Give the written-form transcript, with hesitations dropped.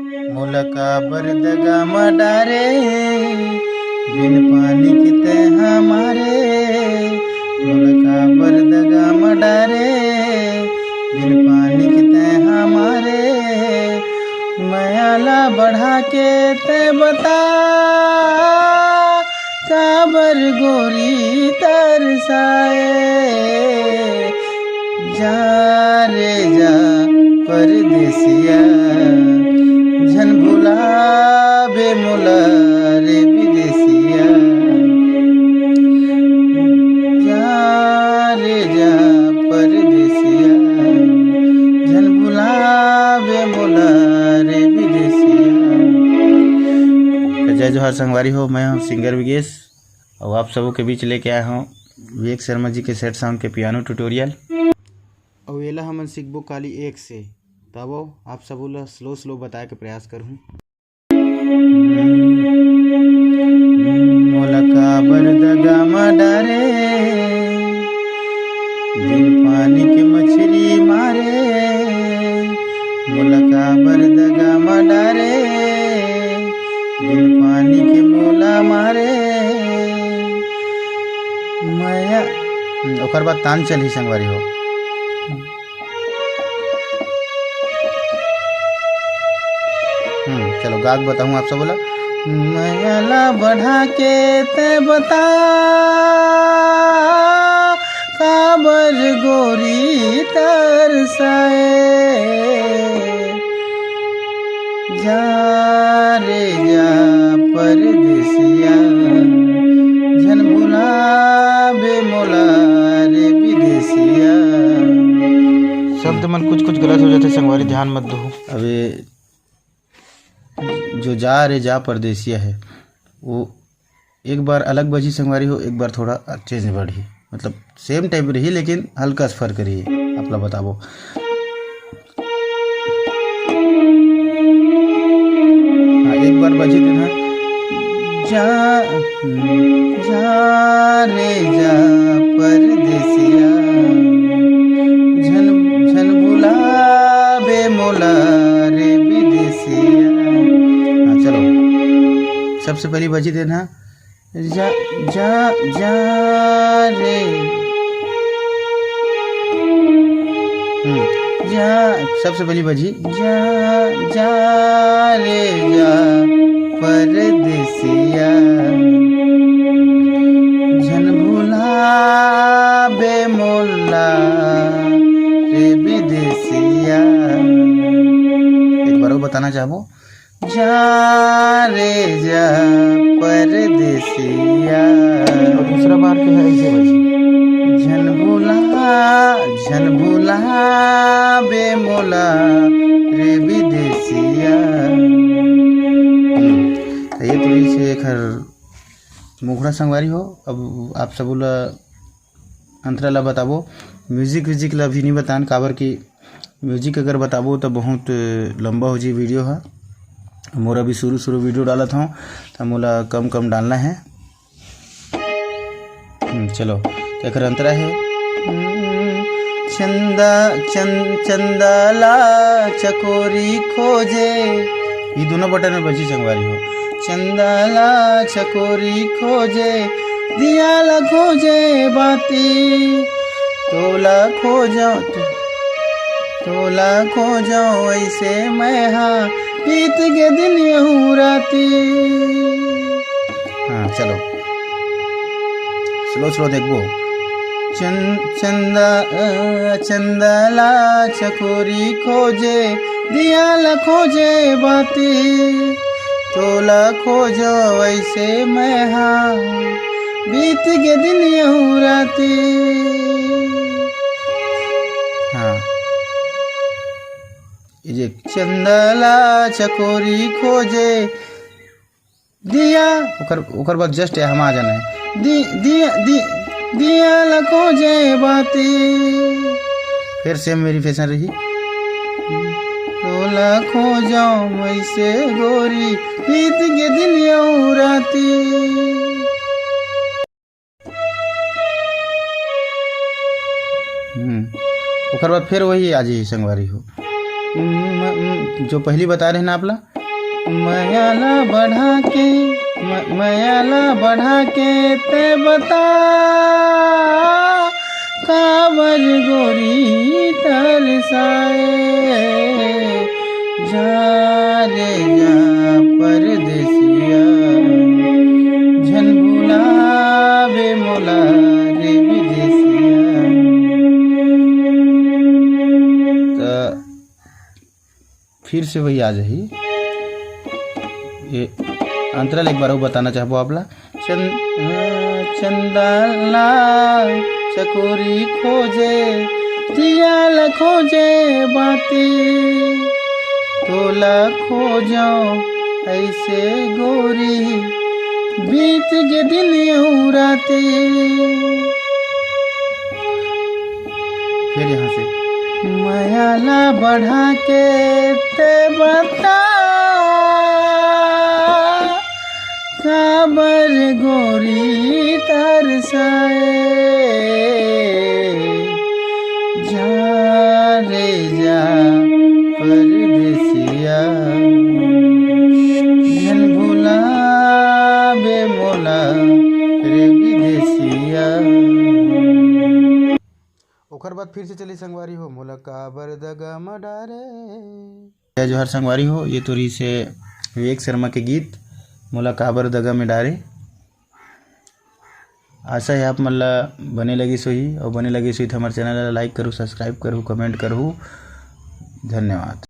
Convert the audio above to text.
मुलका बरदगा मडारे बिन पानी किते हमारे। मुलका बरदगा मडारे बिन पानी किते हमारे। मयाला बढ़ा के ते बता काबर गोरी तरसाए। जा रे जा परदेसिया झन भुला बे मोला रे विदेसिया। जा रे जा परदेसिया झन भुला बे मोला रे विदेसिया। जय जोहार संगवारी हो, मैं हूँ सिंगर विगेश और आप सबों के बीच लेके आया हूँ विवेक शर्मा जी के सेट साउंड के पियानो ट्यूटोरियल। और येला हमन सीखबो काली एक से, तब आप सबों ला स्लो स्लो बताए के प्रयास करूँ। मुलका बरदगा मडारे बिन पानी के मछली मारे। मुलका बरदगा मडारे बिन पानी के मोला मारे। माया ओकर बाद तान चली संगवारी हो। चलो गाग बताऊँ आप सब बोला। मयाला बढ़ा के ते बता काबर गोरी तरसाए। जा रे जा परदेसिया झन भुला बे मोला रे विदेसिया। शब्द मन कुछ कुछ गलत हो जाते संगवारी, ध्यान मत दो। अबे जो जा रे जा परदेसिया है वो एक बार अलग बजी संगवारी हो, एक बार थोड़ा अच्छे से बढ़ी, मतलब सेम टाइप रही लेकिन हल्का सा फर्क रही। आप लोग बताओ। हाँ एक बार बजी देना। जा जा रे जा परदेसिया झन झन भुला बे मोला रे विदेसिया। चलो सबसे पहली बजी देना। जा जा जा रे जा, सबसे पहली बजी जा जा रे जा परदेसिया झन भुला बे मोला रे विदेसिया। एक बार वो बताना चाहो। जा रे जा परदेसिया। और दूसरा बार तो है ऐसे बजी। झन भुला बे मोला रे विदेसिया। ये थोड़ी सी एक मुखड़ा संगवारी हो। अब आप सब अंतरा ला बताबो। म्यूजिक व्यूजिक ला भी नहीं बतान, काबर की म्यूजिक अगर बताबो तो बहुत लंबा हो जी वीडियो है। मोरा भी शुरू शुरू वीडियो डालत हूँ तो मोला कम कम डालना है। चलो तो एक अंतरा है। चंदाला चकोरी खोजे, ये दोनों बटन में बजी संगवारी हो। चंदाला चकोरी खोजे दियाला खोजे बाती। तोला खोजो ऐसे मैं हाँ बीत के दिन यहूँ राती। हाँ चलो स्लो स्लो देखो। चंदाला चकोरी खोजे दियाला खोजे बाती। तोला खोजो ऐसे मैं हाँ बीत के दिन यहूँ राती। हाँ ये चंदाला चकोरी खोजे दिया, ओकर बाद जस्ट हम आ जाना है। दिया लखो जे बाती। फिर सेम मेरी फैशन रही। तो लाखो जाओ वैसे गोरी बीत के दिन यू राती। ओकर बाद फिर वही आज ही संगवारी हो जो पहली बता रहे ना आपला। मयाला बढ़ा के ते बता काबर गोरी तरसाए जा रे जा परदेसिया झन भुलावे मोला रे विदेसिया। तो फिर से वही आ जाही ये अंतराल एक बार वो बताना चाहबो आपला। चंदाला चकोरी खोजे जियाला खोजे बाती तोला खोजो ऐसे गोरी बीत के दिन यूं राती। फिर यहाँ से मयाला बढ़ा के ते बता काबर गोरी तरसाए जा रे जा परदेसिया झन भुलावे मोला रे विदेसिया। ओकर बाद फिर से चली संगवारी हो मोला काबर दगा मडारे। जय जोहर संगवारी हो, ये तोरी से विवेक शर्मा के गीत मोला काबर दगा में डारे। आशा है आप मल्ला बने लगी सोही और बने लगी सोही तो हमारे चैनल लाइक करूँ, सब्सक्राइब करूँ, कमेंट करूँ। धन्यवाद।